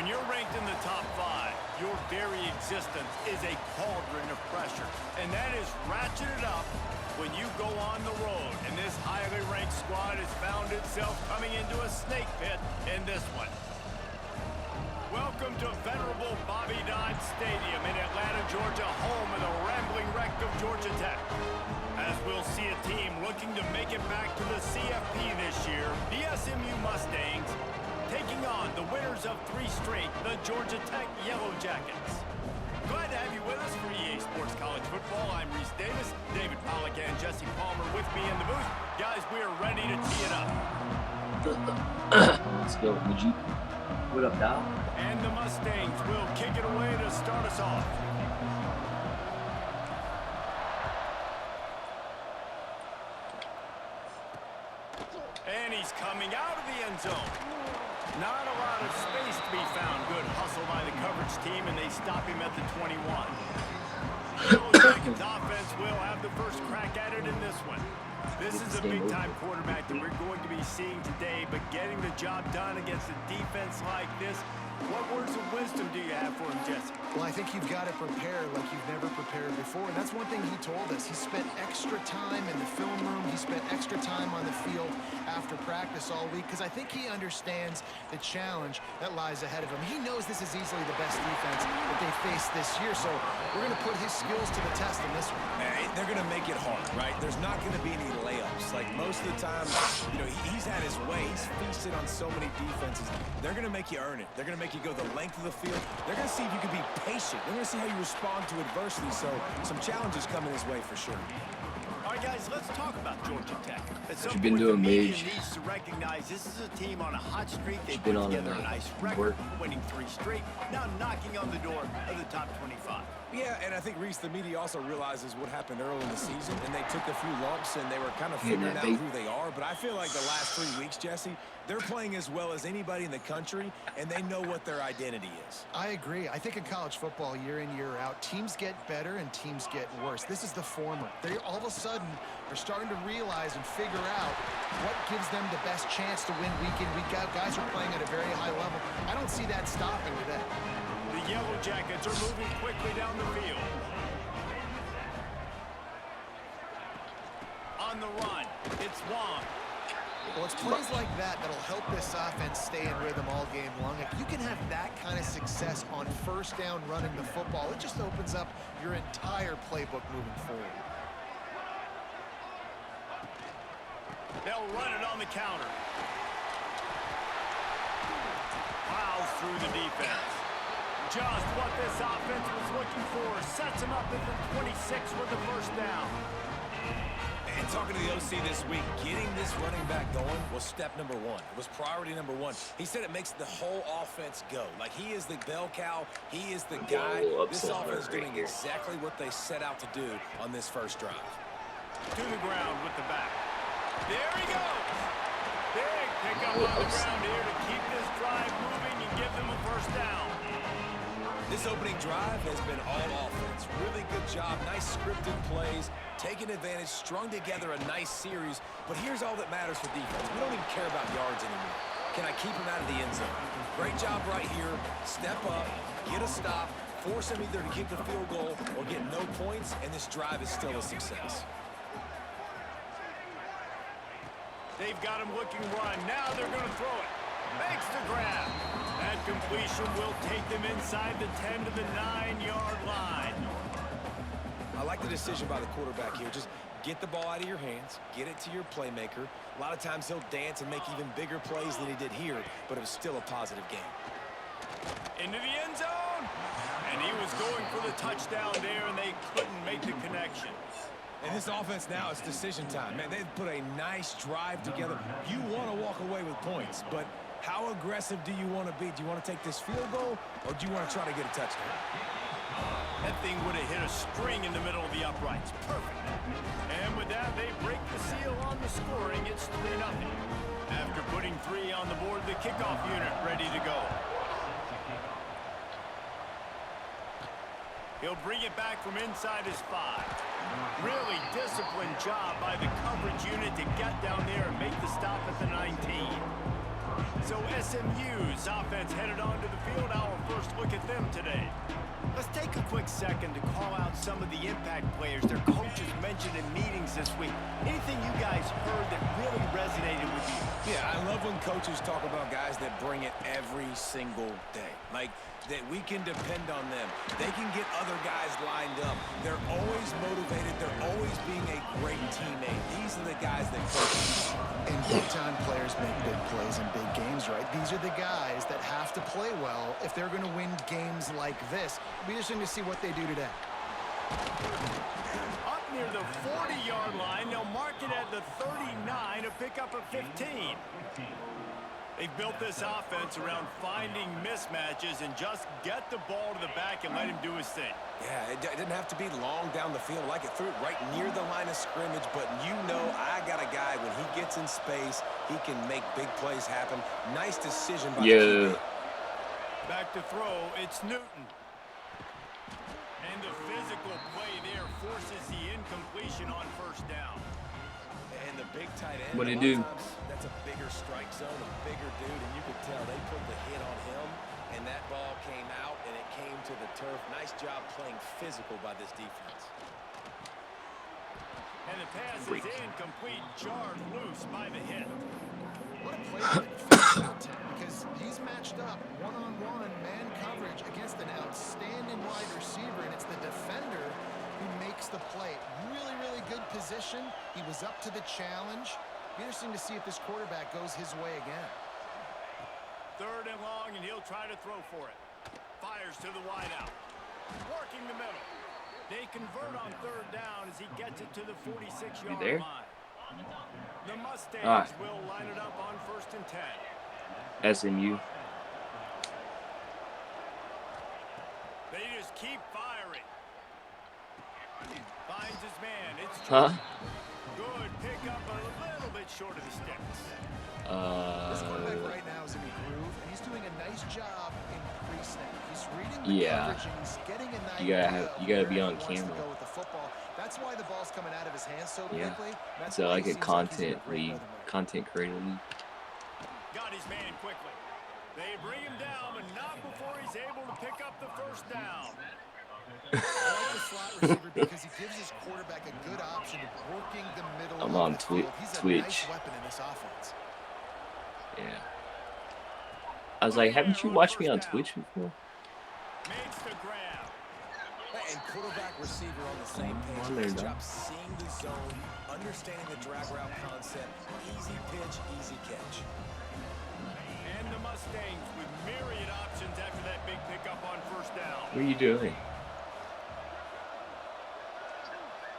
When you're ranked in the top 5, your very existence is a cauldron of pressure. And that is ratcheted up when you go on the road. And this highly ranked squad has found itself coming into a snake pit in this one. Welcome to venerable Bobby Dodd Stadium in Atlanta, Georgia, home of the rambling wreck of Georgia Tech. As we'll see a team looking to make it back to the CFP this year, the SMU Mustangs taking on the winners of 3 straight, the Georgia Tech Yellow Jackets. Glad to have you with us for EA Sports College Football. I'm Reese Davis, David Pollack and Jesse Palmer with me in the booth. Guys, we are ready to tee it up. Let's go. Would you? What up, Dow? And the Mustangs will kick it away to start us off. And he's coming out of the end zone. Not a lot of space to be found. Good hustle by the coverage team, and they stop him at the 21. Yellow Jackets offense will have the first crack at it in this one. This is a big-time quarterback that we're going to be seeing today, but getting the job done against a defense like this, what words of wisdom do you have for him, Jesse? Well, I think you've got to prepare like you've never prepared before, and that's one thing he told us. He spent extra time in the film room. He spent extra time on the field after practice all week because I think he understands the challenge that lies ahead of him. He knows this is easily the best defense that they face this year, so we're going to put his skills to the test in this one. They're going to make it hard, right? There's not going to be any layups. Like most of the time, you know, he's had his way. He's feasted on so many defenses. They're going to make you earn it. They're going to make you go the length of the field. They're going to see if you can be patient. They're going to see how you respond to adversity. So some challenges coming his way for sure. All right, guys, let's talk about Georgia Tech. At some You've been point, doing, the media Mage? needs to recognize this is a team on a hot streak. They've Been put on together a a nice record, winning 3 straight, now knocking on the door of the top 25. Yeah, and I think, Reese, the media also realizes what happened early in the season, and they took a few lumps, and they were kind of figuring out who they are. But I feel like the last 3 weeks, Jesse, they're playing as well as anybody in the country, and they know what their identity is. I agree. I think in college football, year in, year out, teams get better and teams get worse. This is the former. They all of a sudden are starting to realize and figure out what gives them the best chance to win week in, week out. Guys are playing at a very high level. I don't see that stopping today. The Yellow Jackets are moving quickly down the field. On the run, it's Wong. Well, it's plays like that that'll help this offense stay in rhythm all game long. If you can have that kind of success on first down running the football, it just opens up your entire playbook moving forward. They'll run it on the counter. Plows through the defense. Just what this offense was looking for. Sets him up at the 26 with the first down. And talking to the OC this week, getting this running back going was step number 1. It was priority number 1. He said it makes the whole offense go. Like, he is the bell cow. He is the guy. This offense is doing exactly what they set out to do on this first drive. To the ground with the back. There he goes. Big pickup on the ground here to keep this drive moving and give them a first down. This opening drive has been all offense. Really good job. Nice scripted plays. Taking advantage, strung together a nice series. But here's all that matters for defense. We don't even care about yards anymore. Can I keep him out of the end zone? Great job right here. Step up, get a stop, force him either to kick the field goal or get no points, and this drive is still a success. They've got him looking run. Now they're going to throw it. Makes the grab. That completion will take them inside the 10 to the 9-yard line. I like the decision by the quarterback here. Just get the ball out of your hands, get it to your playmaker. A lot of times he'll dance and make even bigger plays than he did here, but it was still a positive game. Into the end zone. And he was going for the touchdown there, and they couldn't make the connection. And this offense now, it's decision time. Man, they've put a nice drive together. You want to walk away with points, but how aggressive do you want to be? Do you want to take this field goal, or do you want to try to get a touchdown? That thing would have hit a string in the middle of the uprights. Perfect. And with that, they break the seal on the scoring. It's 3-0. After putting 3 on the board, the kickoff unit ready to go. He'll bring it back from inside his 5. Really disciplined job by the coverage unit to get down there and make the stop at the 19. So SMU's offense headed onto the field. Our first look at them today. Let's take a quick second to call out some of the impact players their coaches mentioned in meetings this week. Anything you guys heard that really resonated with you? Yeah, I love when coaches talk about guys that bring it every single day. Like, that we can depend on them. They can get other guys lined up. They're always motivated. They're always being a great teammate. These are the guys that coaches. And big-time players make big plays in big games, right? These are the guys that have to play well if they're going to win games like this. We're just going to see what they do today. Up near the 40-yard line, they'll mark it at the 39 to pick up a 15. They've built this offense around finding mismatches and just get the ball to the back and let him do his thing. Yeah, it didn't have to be long down the field. Like it threw it right near the line of scrimmage, but you know I got a guy, when he gets in space, he can make big plays happen. Nice decision by the teammate. Back to throw, it's Newton. And the physical play there forces the incompletion on first down. And the big tight end, What did he do? That's a bigger strike zone, a bigger dude, and you could tell they put the hit on him, and that ball came out, and it came to the turf. Nice job playing physical by this defense. And the pass is incomplete, jarred loose by the hit. What a play to defend out 10, because he's matched up one-on-one man coverage against an outstanding wide receiver, and it's the defender who makes the play. Really, really good position. He was up to the challenge. Be interesting to see if this quarterback goes his way again. Third and long, and he'll try to throw for it. Fires to the wideout. Working the middle. They convert on third down as he gets it to the 46-yard line. The Mustangs will line it up on 1st and 10. SMU. They just keep firing. Finds his man. It's good pickup, but a little bit short of the sticks. This quarterback right now is in a groove, and he's doing a nice job in pre-snap. He's reading the coverage, and he's getting an idea. You gotta be on camera. Go with the football. That's why the ball's coming out of his hands so quickly. That's so like a content league, creator league. Got his man quickly. They bring him down, but not before he's able to pick up the first down. I like the slot receiver because he gives his quarterback a good option of working the middle. I'm on Twitch. Twitch. Nice weapon in this offense. Yeah. I was like, haven't you watched me on Twitch before? Makes the grab. And quarterback receiver on the same page. Nice job seeing the zone, understanding the drag route concept. Easy pitch, easy catch. And the Mustangs with myriad options after that big pickup on first down. What are you doing?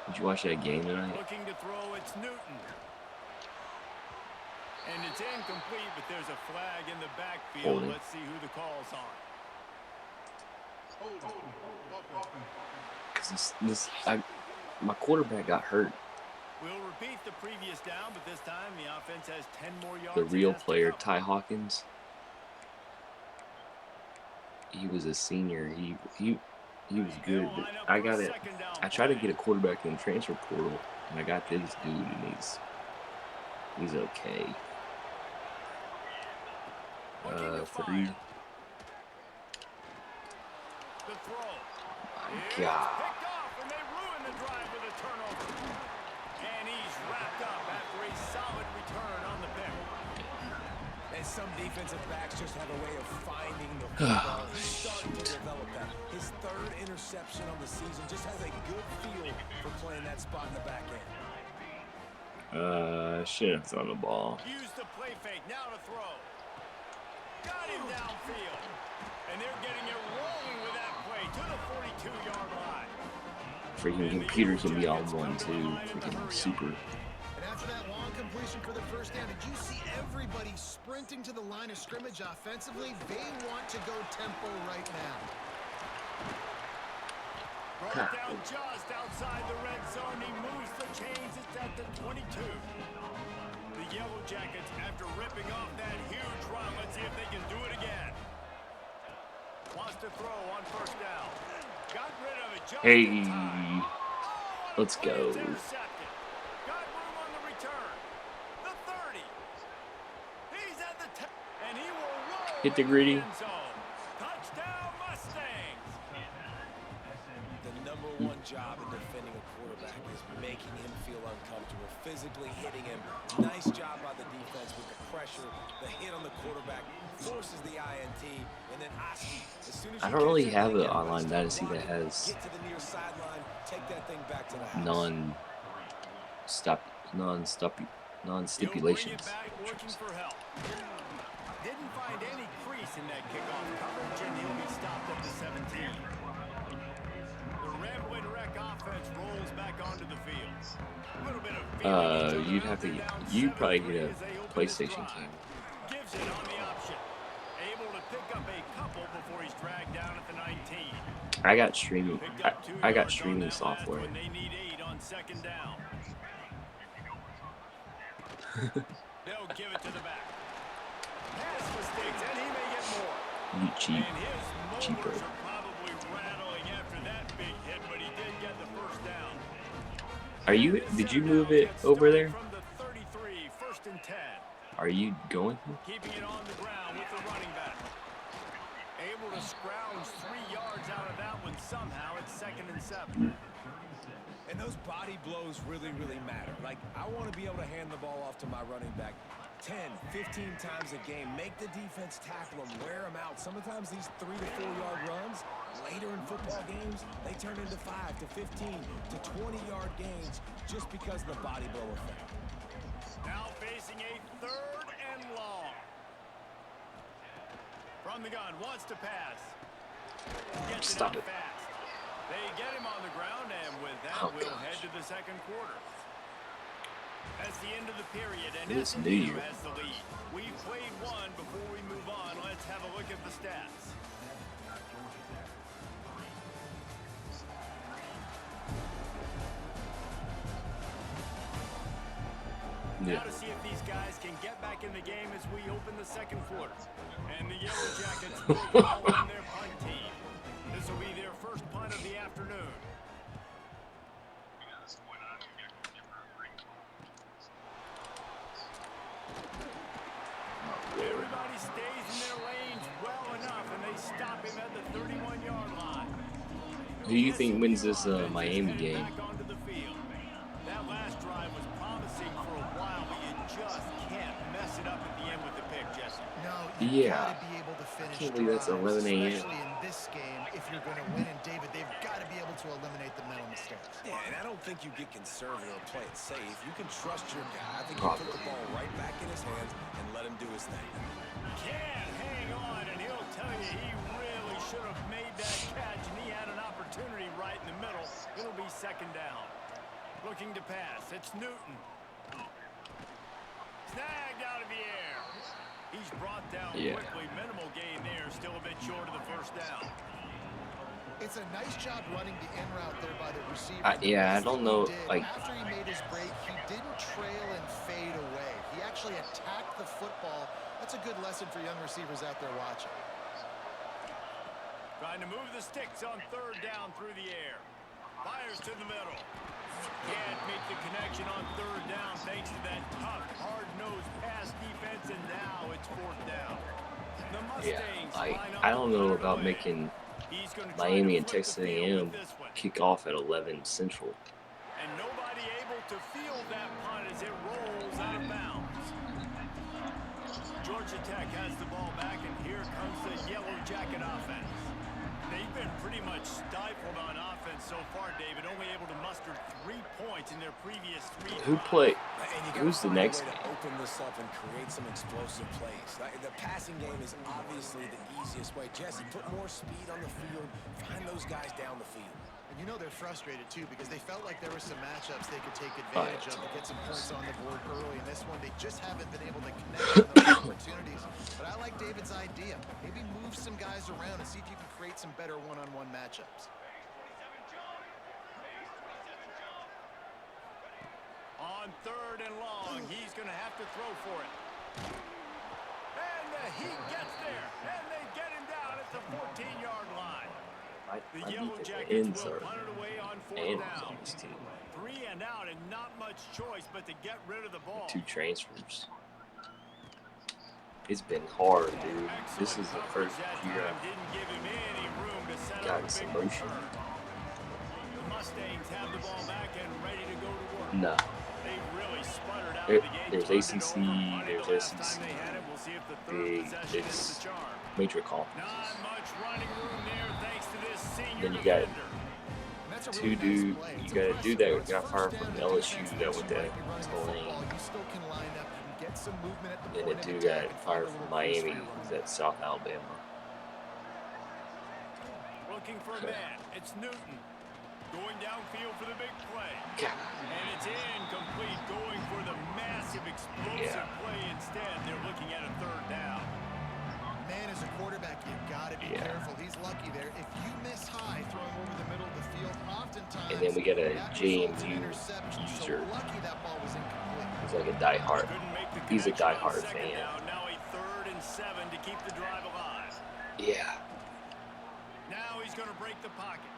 Did you watch that game tonight? Looking to throw, it's Newton. And it's incomplete, but there's a flag in the backfield. Let's see who the call's on. My quarterback got hurt. We'll repeat the previous down, but this time the offense has 10 more yards. The real player, Ty Hawkins. He was a senior. He was good, but I tried to get a quarterback in the transfer portal, and I got this dude, and he's okay. 3. The throw. My God. Picked off, and they ruin the drive with a turnover. And he's wrapped up after a solid return on the pick. And some defensive backs just have a way of finding the football. He's starting to develop that. His 3rd interception on the season, just has a good feel for playing that spot in the back end. Shouldn't have thrown the ball. Use the play fake, now to throw. Got him downfield. And they're getting it rolling with that play to the 42-yard line. Freaking computer can be on one too. Freaking super. And after that long completion for the first down, did you see everybody sprinting to the line of scrimmage offensively? They want to go tempo right now. Brought down just outside the red zone. He moves the chains. It's at the 22. The Yellow Jackets, after ripping off that huge run, let's see if they can do it again. Wants to throw on first down. Got rid of it just in time. Let's go. Got room on the return. The 30. He's at the 10. Hit the gritty. Touchdown Mustangs. The #1 job in defending a quarterback is making him feel uncomfortable, physically hitting him. Nice job by the defense with the pressure. The hit on the quarterback forces the INT, and then Oski, as soon as I you don't get really your have thing an in, online start fantasy that blocking, has get to the near sideline, take that thing back to the house. non-stipulations. Looking for help. Didn't find any crease in that kickoff coverage, and he'll be stopped at the 17. The Rambling Wreck offense rolls back onto the field. A little bit of You'd probably get a PlayStation camera. Gives it on the option. Able to pick up a couple before he's dragged down at the 19. I got streaming. I got streaming software. When they need 8 on second down. They'll give it to the back. Pass mistakes, and he may get more. You cheap, And his cheaper. motors are probably rattling after that big hit, but he did get the first down. Did you move it over there? From the 33, 1st and 10. Are you going to? Keeping it on the ground with the running back. Able to scrounge 3 yards out of that one somehow. It's 2nd and 7. And those body blows really, really matter. Like, I want to be able to hand the ball off to my running back 10, 15 times a game. Make the defense tackle them, wear them out. Sometimes these 3 to 4 yard runs, later in football games, they turn into 5 to 15 to 20 yard gains just because of the body blow effect. Now facing a 3rd and long. From the gun, wants to pass. Gets Stop it it. fast. They get him on the ground, and with that, we'll head to the 2nd quarter. That's the end of the period, and It's SMU New Year. has the lead. We've played one. Before we move on, let's have a look at the stats. Now to see if these guys can get back in the game as we open the 2nd quarter. And the Yellow Jackets will call on their punt team. This will be their first punt of the afternoon. Everybody stays in their lanes well enough, and they stop him at the 31-yard line. Who do you think wins this Miami game? Back onto the field. That last drive was promising for a while, but you just can't mess it up at the end with the pick, Jesse. No, you Yeah. gotta be able to finish Can't believe that's drives, 11 a.m. especially in this game. If you're going to win, and David, they've got to be able to eliminate the mental mistakes. Yeah, and I don't think you get conservative or play it safe. You can trust your guy. I think you put the ball right back in his hands and let him do his thing. Can't hang on, and he'll tell you he really should have made that catch, and he had an opportunity right in the middle. It'll be 2nd down. Looking to pass. It's Newton. Snagged out of the air. He's brought down quickly. Minimal gain there. Still a bit short of the 1st down. It's a nice job running the in route there by the receiver. I don't know. Like, After he made his break, he didn't trail and fade away. He actually attacked the football. That's a good lesson for young receivers out there watching. Trying to move the sticks on 3rd down through the air. Fires to the middle. Can't make the connection on 3rd down thanks to that tough, hard-nosed pass defense, and now it's 4th down. The Mustangs line up I don't know right about away. making He's gonna try Miami to and flip Texas the field A&M with this one. kick off at 11 Central. And nobody able to field that punt as it rolls out of bounds. Georgia Tech has the ball back, and here comes the Yellow Jacket offense. They've been pretty much stifled on offense so far, David, only able to muster 3 points in their previous 3 drives. Who's the next? To open this up and create some explosive plays. The passing game is obviously the easiest way. Jesse, put more speed on the field. Find those guys down the field. And you know they're frustrated, too, because they felt like there were some matchups they could take advantage of to get some points on the board early. In this one, they just haven't been able to connect on those opportunities. But I like David's idea. Maybe move some guys around and see if you can create some better one-on-one matchups. On 3rd and long, he's going to have to throw for it. And the Heat gets there, and they get him down at the 14-yard line. The Yellow Jackets will punt it away on 4th down. 3 and out, and not much choice but to get rid of the ball. 2 transfers. It's been hard, dude. This is the first year I've gotten some motion. The Mustangs have the ball back and ready to go to work. No. They really sputtered out of the gate. There's ACC, there's SEC. It's major conferences. Not much running room there thanks to this senior Then you got defender. two dude. You got a dude that got fired from LSU that went to Tulane. And the dude got fired from Miami. He's at South Alabama. Looking for a man. It's Newton. Going downfield for the big play. God. And it's incomplete. Going for the massive explosive play instead. They're looking at a third down. Man, as a quarterback, you've got to be careful. He's lucky there. If you miss high throwing over the middle of the field, oftentimes. And then we got a JMU user. Lucky that ball was incomplete. He's like a diehard. He's a diehard fan. Now a 3rd and 7 to keep the drive alive. Yeah. Now he's going to break the pocket.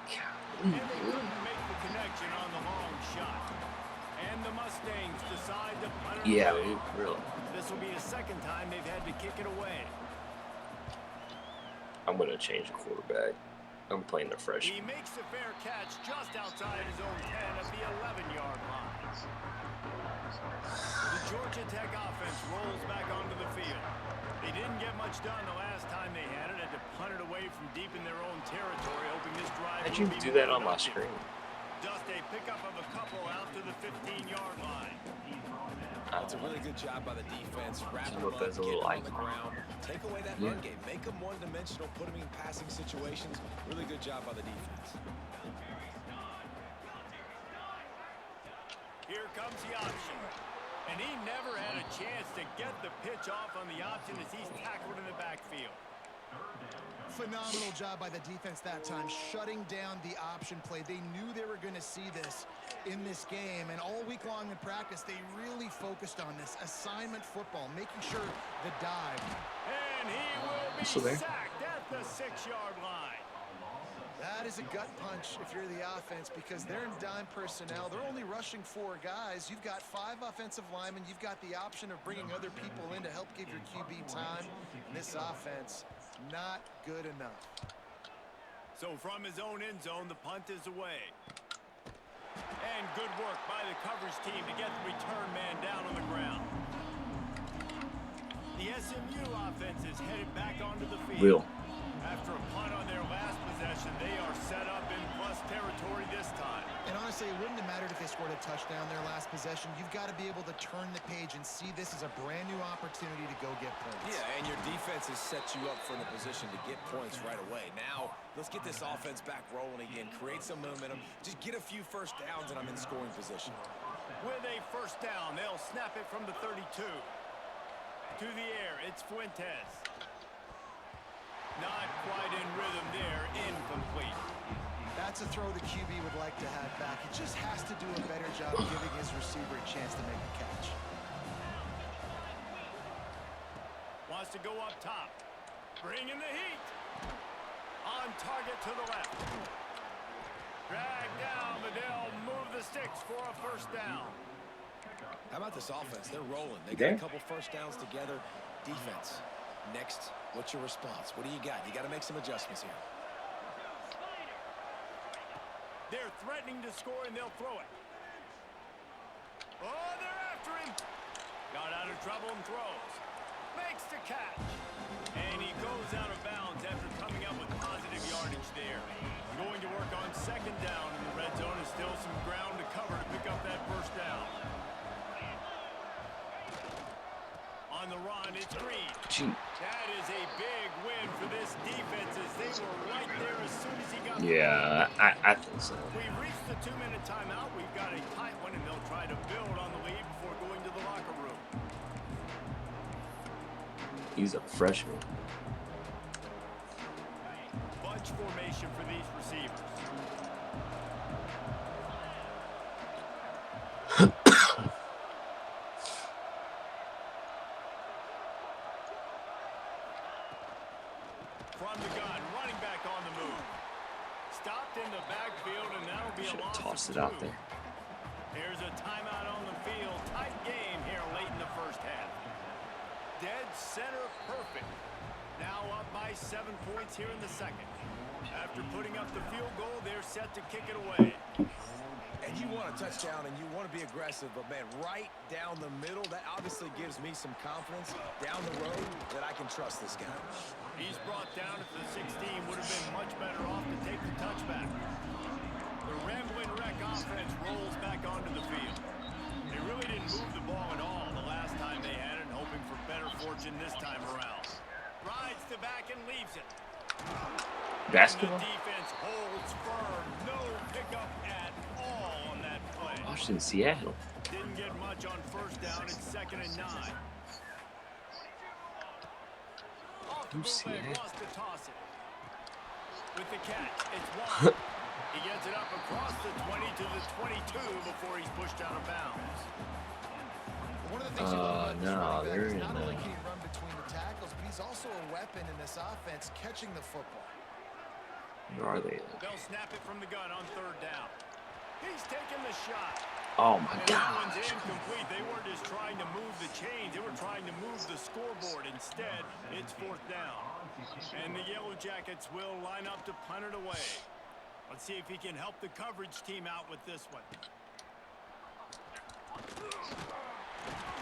God. And they couldn't make the connection on the long shot. And the Mustangs decide to punt it Yeah, away. really. This will be the second time they've had to kick it away. I'm gonna change the quarterback. I'm playing the He freshman. makes a fair catch just outside his own 10 at the 11-yard line. The Georgia Tech offense rolls back onto the field. They didn't get much done the last time they had it. Had to punt it away from deep in their own territory, hoping this drive How'd will you be do that more on my productive. screen? Just a pickup of a couple out to the 15-yard line. That's a really good job by the defense. Wrap I don't them know if up, that's a get little them on the icon. ground, take away that run game, make them one-dimensional, put them in passing situations. Really good job by the defense. Here comes the option. And he never had a chance to get the pitch off on the option as he's tackled in the backfield. Phenomenal job by the defense that time, shutting down the option play. They knew they were going to see this in this game, and all week long in practice, they really focused on this assignment football, making sure the dive. And he will be So there. sacked at the 6-yard line. That is a gut punch if you're the offense, because they're in dime personnel. They're only rushing 4 guys. You've got 5 offensive linemen. You've got the option of bringing other people in to help give your QB time. And this offense, not good enough. So from his own end zone, the punt is away. And good work by the coverage team to get the return man down on the ground. The SMU offense is headed back onto the field. Real. After a punt on their last possession, they are set up in plus territory this time. And honestly, it wouldn't have mattered if they scored a touchdown their last possession. You've got to be able to turn the page and see this as a brand new opportunity to go get points. Yeah, and your defense has set you up for the position to get points right away. Now, let's get this offense back rolling again, create some momentum, just get a few first downs, and I'm in scoring position. With a first down, they'll snap it from the 32. To the air, it's Fuentes. Not quite in rhythm there, incomplete. That's a throw the QB would like to have back. He just has to do a better job giving his receiver a chance to make the catch. Wants to go up top. Bring in the heat. On target to the left. Drag down, but they'll move the sticks for a first down. How about this offense? They're rolling. They got a couple first downs together. Defense. Next, what's your response? What do you got? You got to make some adjustments here. They're threatening to score, and they'll throw it. Oh, they're after him. Got out of trouble and throws. Makes the catch. And he goes out of bounds after coming up with positive yardage there. Going to work on second down in the red zone. Is still some ground to cover to pick up that first down. On the run, it's Green. That is a big win for this defense as they were right there as soon as he got Yeah, I think so. We've reached the 2-minute timeout. We've got a tight one, and they'll try to build on the lead before going to the locker room. He's a freshman. Bunch formation for these receivers. From the gun, running back on the move. Stopped in the backfield, and that'll be a Should have loss tossed of it out 2. there. There's a timeout on the field. Tight game here late in the first half. center perfect. Now up by 7 points here in the second. After putting up the field goal, they're set to kick it away. And you want a touchdown and you want to be aggressive, but man, right down the middle, that obviously gives me some confidence down the road that I can trust this guy. He's brought down at the 16. Would have been much better off to take the touchback. The Ramblin' Wreck offense rolls back onto the field. They really didn't move the ball at all the last time they had it, hoping for better fortune this time around. Rides the back and leaves it. Basketball? And the defense holds firm. No pickup at all on that play. Washington, Seattle. Didn't get much on first down. It's 2nd and 9. Off the bootleg, lost to toss it. With the catch, it's Watt. He gets it up across the 20 to the 22 before he's pushed out of bounds. One of the things you love about this running back they're is in not only can he run between the tackles, but he's also a weapon in this offense catching the football. Where are they? They'll snap it from the gun on 3rd down. He's taking the shot. Oh my And that God. one's incomplete. They weren't just trying to move the chains. They were trying to move the scoreboard. Instead, it's 4th down. And the Yellow Jackets will line up to punt it away. Let's see if he can help the coverage team out with this one.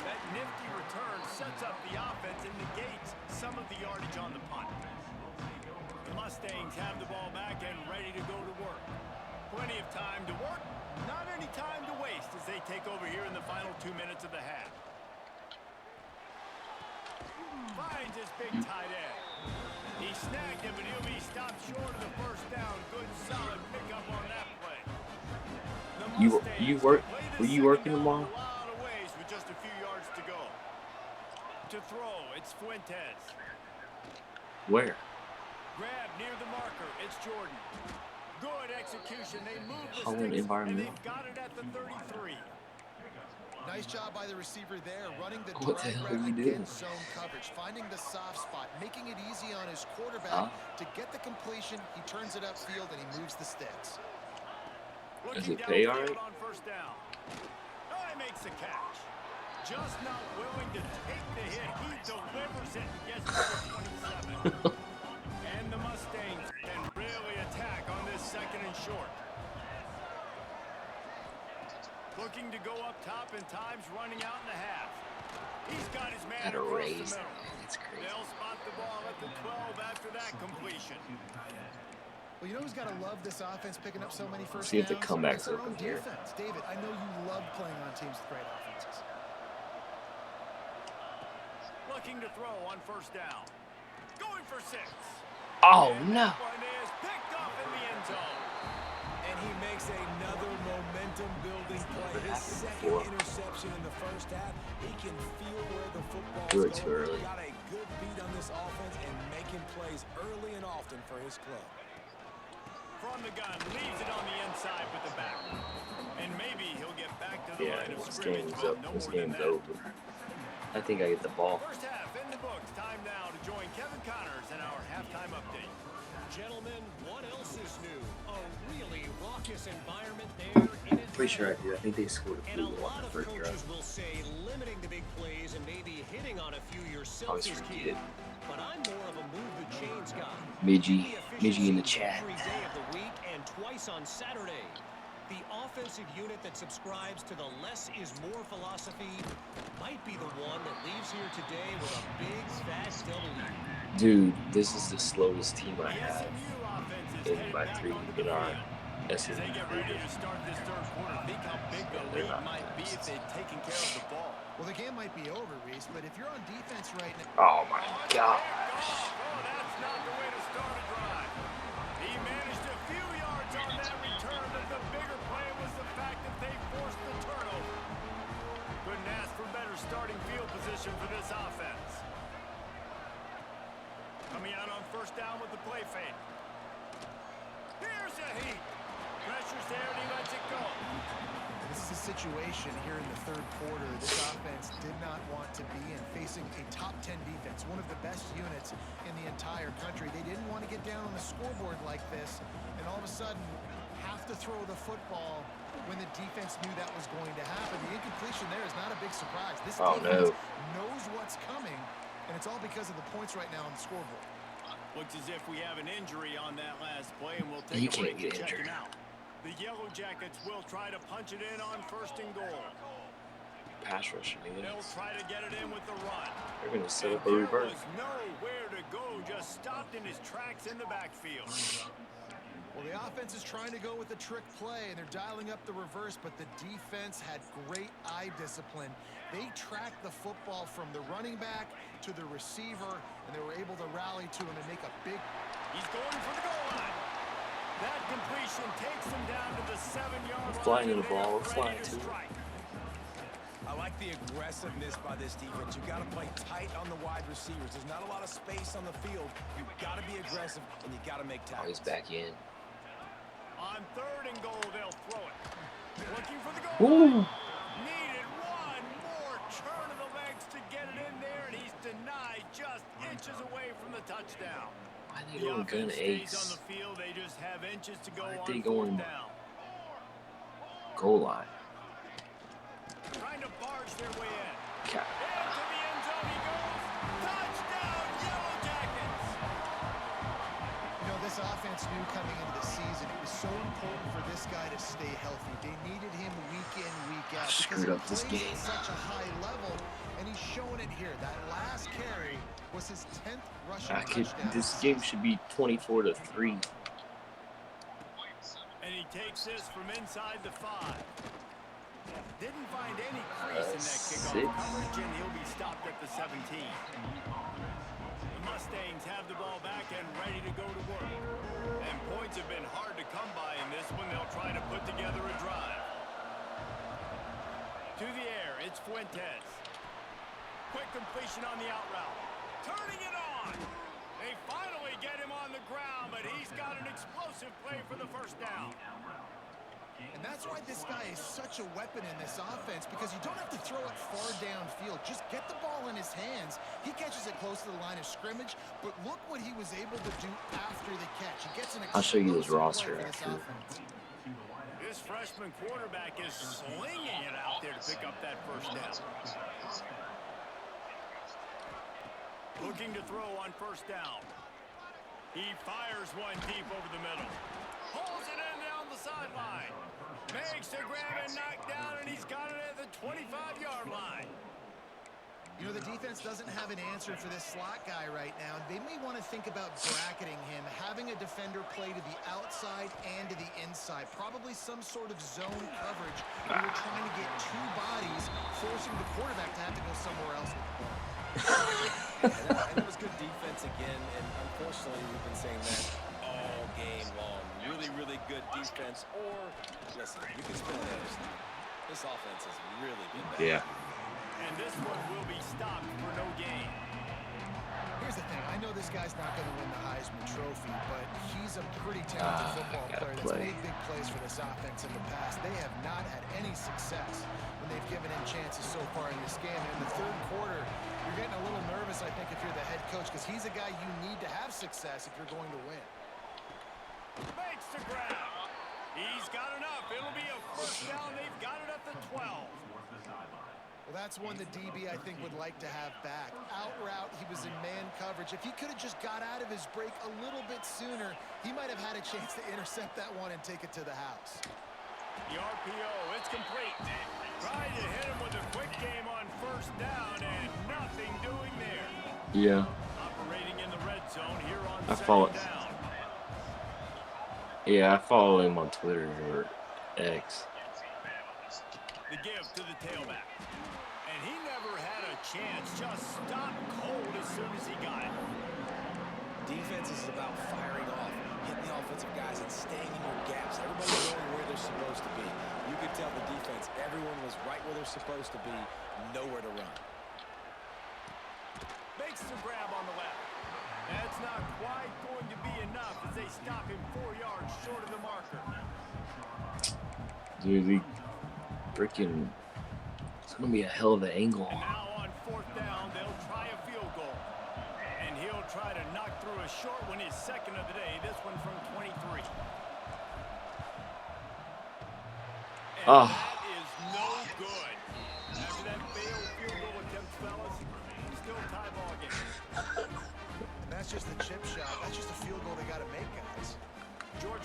That nifty return sets up the offense and negates some of the yardage on the punt. The Mustangs have the ball back and ready to go to work. Plenty of time to work, not any time to waste as they take over here in the final 2 minutes of the half. Finds his big tight end. He snagged him, but he'll be stopped short of the first down. Good, solid pickup on that play. Were you working tomorrow? A lot of ways with just a few yards to go. To throw, it's Fuentes. Where? Grab near the marker. It's Jordan. Good execution. They move the How sticks, and environmental? they've got it at the 33. Nice job by the receiver there, running the What the drag hell are route you doing? against zone coverage, finding the soft spot, making it easy on his quarterback to get the completion. He turns it upfield and he moves the sticks. Does Looking it pay downfield all right? on 1st down. Oh, he makes the catch. Just not willing to take the hit. He delivers it and gets to the 27. And the Mustangs can really attack on this 2nd and short. Looking to go up top and time's running out in the half. He's got his man At a across the raise. middle. It's crazy. They'll spot the ball at the 12 after that completion. Well, you know who's got to love this offense picking up so many first See if the downs? comeback's It's their open own here. defense. David, I know you love playing on teams with great offenses. Looking to throw on 1st down. Going for 6. Oh And no. that one is picked off in the end zone. And he makes another momentum-building play. His second Before. interception in the first half. He can feel where the football's Do it going. too early. Got a good beat on this offense and making plays early and often for his club. From the gun, leaves it on the inside with the back. And maybe he'll get back to the Yeah, line of this scrimmage, game's but up. no This more than game's that. over. I think I get the ball. First half in the books. Time now to join Kevin Connors in our halftime update. Gentlemen, what else is new? A really raucous environment there in Atlanta. Pretty sure I do. I think they scored a And a field goal lot on the of first coaches drive. will say limiting the big plays and maybe hitting on a few yourself Always is forget key. it. But I'm more of a move the chains guy. Midgie in the Efficiency chat. every day of the week and twice on Saturday. The offensive unit that subscribes to the less is more philosophy might be the one that leaves here today with a big, fat W. Dude, this is the slowest team I The have SMU offense is in headed my back three onto the in our field. As SMU. they get ready to start this 3rd quarter, think how big the They're lead not might be if fast. they'd taken care of the ball. Well, the game might be over, Reese, but if you're on defense right now, Oh my gosh. Oh, that's not the way to start a drive. He managed a few yards on that return, but the bigger play was the fact that they forced the turnover. Couldn't ask for better starting field position for this offense. Coming out on 1st down with the play fake. Here's a heat. Pressure's there and he lets it go. this is a situation here in the 3rd quarter this offense did not want to be in, facing a top 10 defense, one of the best units in the entire country. They didn't want to get down on the scoreboard like this, and all of a sudden have to throw the football when the defense knew that was going to happen. The incompletion there is not a big surprise. This defense knows what's coming, And it's all because of the points right now on the scoreboard. Looks as if we have an injury on that last play, and we'll take You a break can't get to check injured. him out. The Yellow Jackets will try to punch it in on 1st and goal. Pass rush, man. They'll try to get it in with the run. They're going to set And up a there reverse. was nowhere to go, just stopped in his tracks in the backfield. Well, the offense is trying to go with a trick play, and they're dialing up the reverse, but the defense had great eye discipline. They tracked the football from the running back to the receiver, and they were able to rally to him and make a big... He's going for the goal line. That completion takes him down to the 7-yard line. Flying in and the ball, they're we're flying ready to too. strike. I like the aggressiveness by this defense. You got to play tight on the wide receivers. There's not a lot of space on the field. You got to be aggressive, and you got to make Oh, he's tackles. back in. On 3rd and goal, they'll throw it. Looking for the goal Ooh. line. Needed one more turn of the legs to get it in there, and he's denied just inches away from the touchdown. Why are they The going gun offense stays on ace? the field. They just have inches to go Why are on they 4th going- down. Goal line. Trying to barge their way in. Cat. Into the end zone he goes. Touchdown, Yellow Jackets! You know, this offense knew coming into the season it was so important for this guy to stay healthy. They needed him week in, week out. Screwed up this Because he game. plays at such a high level, and he's showing it here. That last carry was his 10th rushing touchdown. This game should be 24-3. And he takes this from inside the 5. Didn't find any crease in that kickoff 6. coverage, and he'll be stopped at the 17. The Mustangs have the ball back and ready to go to work. And points have been hard to come by in this one. They'll try to put together a drive. To the air, it's Fuentes. Quick completion on the out route. Turning it on. They finally get him on the ground, but he's got an explosive play for the 1st down. And that's why this guy is such a weapon in this offense, because you don't have to throw it far downfield. Just get the ball in his hands. He catches it close to the line of scrimmage, but look what he was able to do after the catch. He gets an I'll show you his explosive roster play for this after. offense. This freshman quarterback is slinging it out there to pick up that 1st down. Looking to throw on 1st down. He fires one deep over the middle. Pulls it in down the sideline. Makes a grab and knock down, and he's got it at the 25-yard line. You know, the defense doesn't have an answer for this slot guy right now. They may want to think about bracketing him, having a defender play to the outside and to the inside. Probably some sort of zone coverage where you're trying to get 2 bodies, forcing the quarterback to have to go somewhere else with the ball. And it was good defense again, and unfortunately, we've been saying that all game long. Really, really good defense, or, listen, you can spin it other stuff. This offense has really been bad. Yeah. And this one will be stopped for no gain. Here's the thing. I know this guy's not going to win the Heisman Trophy, but he's a pretty talented football gotta player that's play. made big plays for this offense in the past. They have not had any success when they've given him chances so far in this game. And in the 3rd quarter, you're getting a little nervous, I think, if you're the head coach, because he's a guy you need to have success if you're going to win. Makes the grab. He's got enough. It'll be a 1st down. They've got it at the 12. Well, that's one the DB, I think, would like to have back. Out route, he was in man coverage. If he could have just got out of his break a little bit sooner, he might have had a chance to intercept that one and take it to the house. The RPO, it's complete. Trying to hit him with a quick game on 1st down, and nothing doing there. Yeah. Operating in the red zone here on I 2nd follow- down. Yeah, I follow him on Twitter or X. The give to the tailback. And he never had a chance. Just stopped cold as soon as he got it. Defense is about firing off, hitting the offensive guys, and staying in your gaps. Everybody's going where they're supposed to be. You could tell the defense, everyone was right where they're supposed to be, nowhere to run. Makes the grab on the left. That's not quite going to be enough as they stop him 4 yards short of the marker. Dude, the freaking... It's going to be a hell of an angle. And now on 4th down, they'll try a field goal. And he'll try to knock through a short one, his 2nd of the day, this one from 23. And Oh. that is no good. After that failed field goal attempt, fellas, still tie ball game.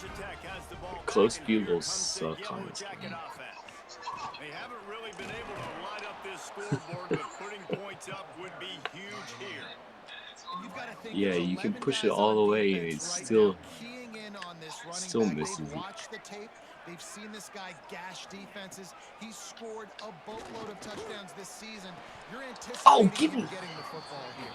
Georgia Tech has the ball. Close back, and field here goals comes the suck Yellow on this Jacket game. offense. They haven't really been able to light up this scoreboard, but putting points up would be huge here. And you've got to think Yeah, there's you can 11 push it guys all on the way, and defense it's right still now keying in on this running still back. misses They've you. watched the tape. They've seen this guy gash defenses. He's scored a boatload of touchdowns this season. You're anticipating give him me. getting the football here.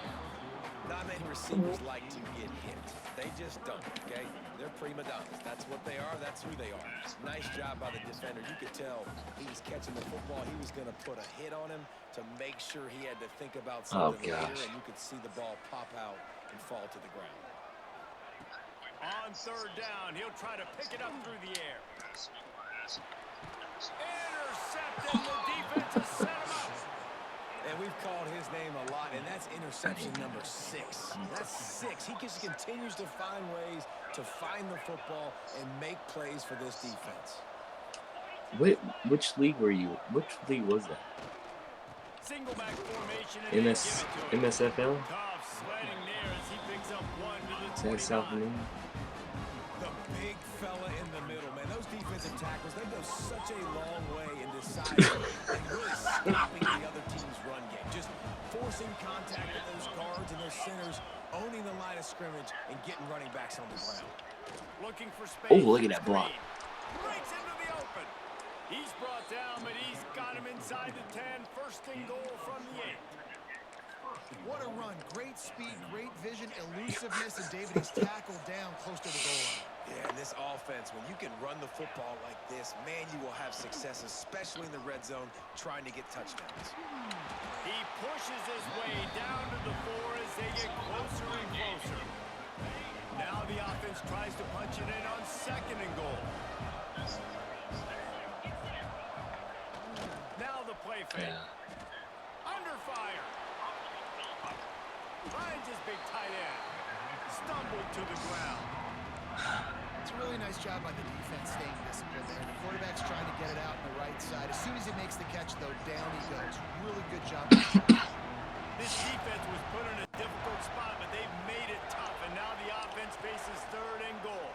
Not many receivers like to get hit. They just don't, okay? They're prima donnas. That's what they are. That's who they are. Nice job by the defender. You could tell he was catching the football. He was going to put a hit on him to make sure he had to think about something later, and you could see the ball pop out and fall to the ground. On third down, he'll try to pick it up through the air. Intercepted. The defense has set him up. And we've called his name a lot, and that's interception number 6. That's 6. He just continues to find ways to find the football and make plays for this defense. Which league were you? Which league was that? Single back formation and MSFL? tough sledding there as he picks up one to the Is that South 29. America? The big fella in the middle, man. Those defensive tackles, they go such a long way in deciding and really stopping the other team's run game. Just forcing contact with those guards and those centers, owning the line of scrimmage, and getting running backs on the ground. Looking for space. Oh, look at that block. Breaks into the open. He's brought down, but he's got him inside the 10. First and goal from the 8. What a run. Great speed, great vision, elusiveness, and David, he's tackled down close to the goal line. Yeah, and this offense, when you can run the football like this, man, you will have success, especially in the red zone, trying to get touchdowns. He pushes his way down to the 4 as they get closer and closer. Now the offense tries to punch it in on second and goal. Now the play fake. Under fire. Finds his big tight end. Stumbled to the ground. It's a really nice job by the defense staying disciplined there. The quarterback's trying to get it out on the right side. As soon as he makes the catch, though, down he goes. Really good job. This defense was put in a difficult spot, but they've made it tough, and now the offense faces third and goal.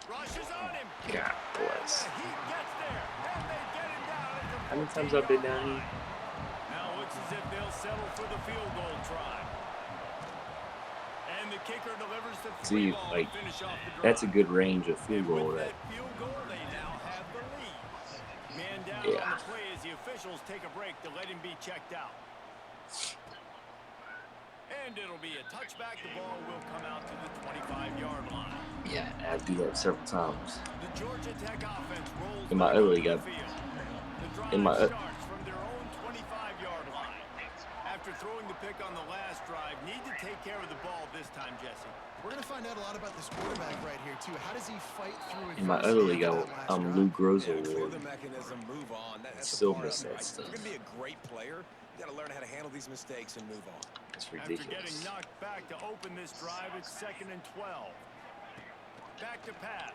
Rushes on him. God bless. He gets there, and they get him down at the How many times I've been down here? Now it looks as if they'll settle for the field goal try. And the kicker delivers the See, ball like, to finish off the drive. that's a good range of field And goal. with That that field goal, they now have the lead. Man down Yeah. on the play as the officials take a break to let him be checked out. And it'll be a touchback. The ball will come out to the 25-yard line. yeah, I had to do that several times. The Georgia Tech offense rolls In my back other onto league, the field. The drive starts from their own 25-yard line. After throwing the pick on the last drive, need to take care of the ball this time, Jesse. We're going to find out a lot about this quarterback right here, too. How does he fight through In my other league, I'm Lou Groza Clear Award. the mechanism, move on. That's Still a part miss of it, that right? stuff. If you're going to be a great player, you got to learn how to handle these mistakes and move on. It's After getting ridiculous. knocked back to open this drive, it's 2nd and 12. Back to pass.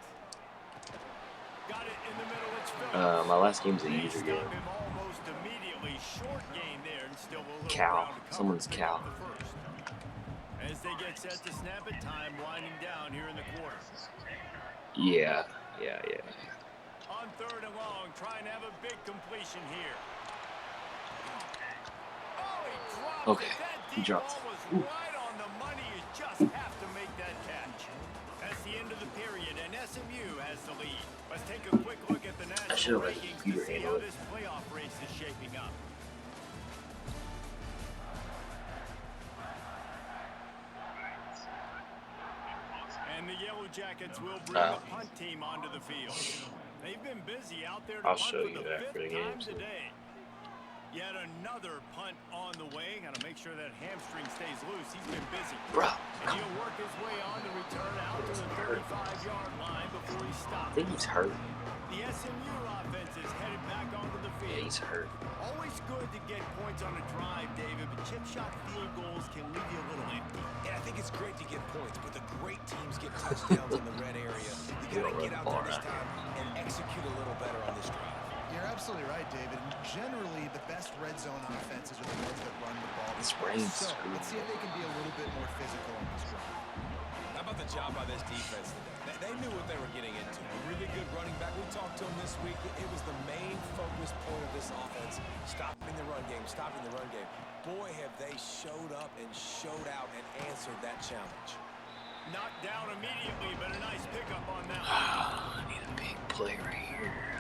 Got it in the middle. It's Phillips. My last game's a They user stop game. him almost immediately. Short gain there, and still a little Cow. ground to cover. Someone's Pick cow. up the first. As they get set to snap it, time winding down here in the quarter. Yeah. On third and long, trying to have a big completion here. Oh, he dropped Okay, it. That he deep dropped ball was it. right on the money. You just have to make that catch. That's the end of the period, and SMU has the lead. Let's take a quick look at the national should've let the rankings to computer see handle how it. this playoff race is shaping up. And the Yellow Jackets will bring the punt team onto the field. They've been busy out there to I'll punt show for you the after 5th the game, time so. today. Yet another punt on the way. Got to make sure that hamstring stays loose. He's been busy. Bro, And he'll work his way on the return out to the 35-yard line before he I stops. think he's hurt. The SMU offense is headed back onto the Yeah, field. he's hurt. Always good to get points on a drive, David, but chip shot field goals can leave you a little empty. And I think it's great to get points, but the great teams get touchdowns in the red area. You got to get out there this time and execute a little better on this drive. You're absolutely right, David. And generally, the best red zone offenses are the ones that run the ball. This rain's So, screwed let's see if they can be a little bit more physical on this drive. How about the job by this defense today? They knew what they were getting into. to him this week. It was the main focus point of this offense, stopping the run game, stopping the run game. Boy, have they showed up and showed out and answered that challenge. Knocked down immediately, but a nice pickup on that one. I need a big play right here.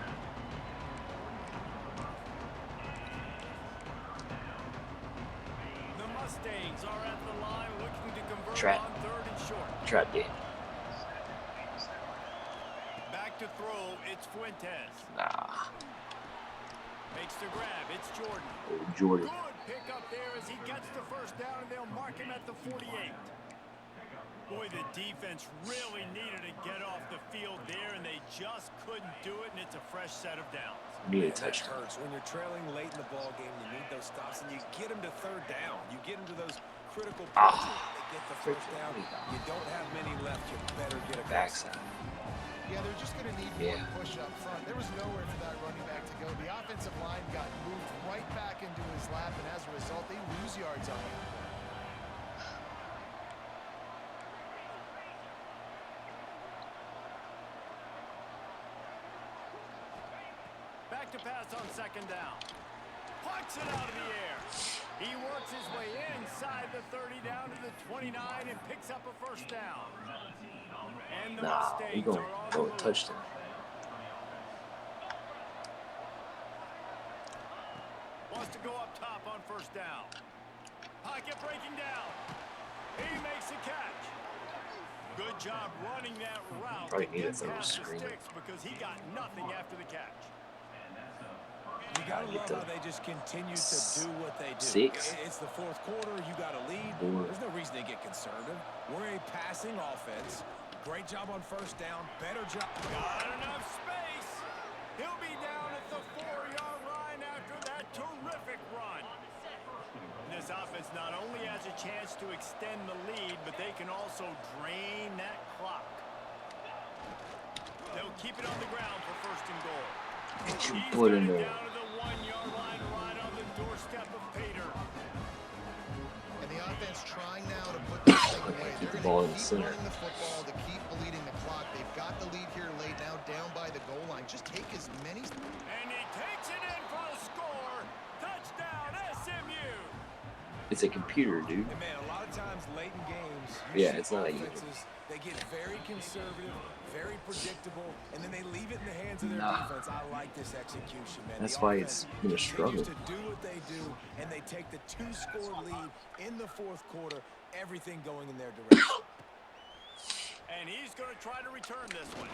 The Mustangs are at the line looking to convert Trap. on 3rd and short. Trap game. Back to throw, it's Fuentes. Nah. Makes the grab, it's Jordan. Oh, Jordan. Good pickup there as he gets the first down, and they'll mark him at the 48. Boy, the defense really needed to get off the field there, and they just couldn't do it, and it's a fresh set of downs. Need a That touchdown. hurts. When you're trailing late in the ball game, you need those stops, and you get them to 3rd down. You get them to those critical points. They get the first down. You don't have many left. You better get a Backside. Yeah, they're just going to need one push up front. There was nowhere for that running back to go. The offensive line got moved right back into his lap, and as a result, they lose yards on him. Back to pass on 2nd down. Plucks it out of the air. He works his way inside the 30 down to the 29 and picks up a first down. And the Nah, we Mustangs gonna are on go the a move. touchdown. Wants to go up top on 1st down. Pocket breaking down. He makes a catch. Good job running that route. Probably to need get to throw a past the screen. sticks because he got nothing after the catch. You got to love how they just continue to do what they do. 6. It's the 4th quarter. You got a lead. 4. There's no reason to get conservative. We're a passing offense. Great job on 1st down. Better job. Got enough space. He'll be down at the 4-yard line after that terrific run. This offense not only has a chance to extend the lead, but they can also drain that clock. They'll keep it on the ground for 1st and goal. Get your He's foot got in it there. down to the 1-yard line right on the doorstep of Pater. And the offense trying now to put this thing away. Keep the They're ball going in to the keep center. running the football to keep bleeding the clock. They've got the lead here late now, down by the goal line. Just take as many. And he takes it in for a score. Touchdown, SMU. It's a computer, dude. And man, a lot of times late in games, Yeah, it's not like you- offenses, they get very conservative, very predictable, and then they leave it in the hands of their Nah. defense. I like this execution, man. That's The why offense it's gonna continues struggle. to do what they do, and they take the 2-score lead in the 4th quarter. Everything going in their direction. And he's going to try to return this one.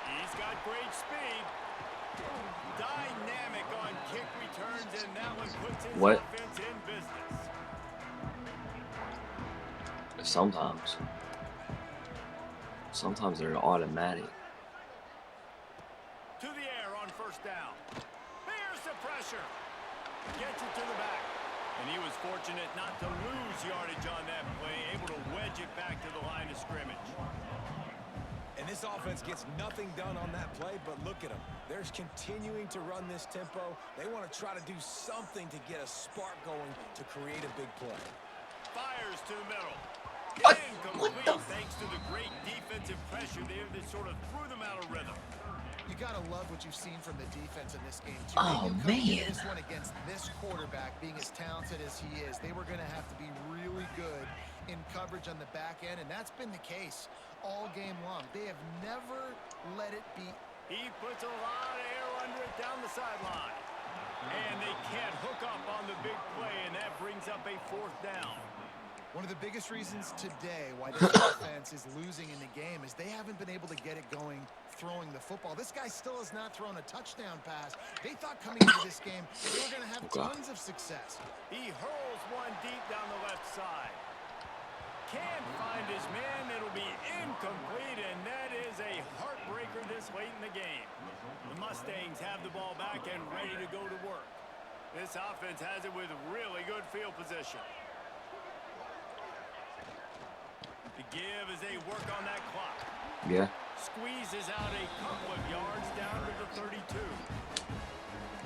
He's got great speed. Dynamic on kick returns, and that one puts his What? offense in business. Sometimes they're automatic. To the air on 1st down. Here's the pressure. Gets it to the back. And he was fortunate not to lose yardage on that play, able to wedge it back to the line of scrimmage. And this offense gets nothing done on that play, but look at them. They're continuing to run this tempo. They want to try to do something to get a spark going to create a big play. Fires to the middle. What? Incomplete What the thanks to the great defensive pressure there that sort of threw them out of rhythm. You got to love what you've seen from the defense in this game, too. Oh, They knew coming into man. This one against this quarterback, being as talented as he is, they were going to have to be really good in coverage on the back end, and that's been the case all game long. They have never let it be. He puts a lot of air under it down the sideline. And they can't hook up on the big play, and that brings up a 4th down. One of the biggest reasons today why this offense is losing in the game is they haven't been able to get it going throwing the football. This guy still has not thrown a touchdown pass. They thought coming into this game they were going to have tons of success. He hurls one deep down the left side. Can't find his man. It'll be incomplete, and that is a heartbreaker this late in the game. The Mustangs have the ball back and ready to go to work. This offense has it with really good field position. The give as they work on that clock. Yeah. Squeezes out a couple of yards down to the 32.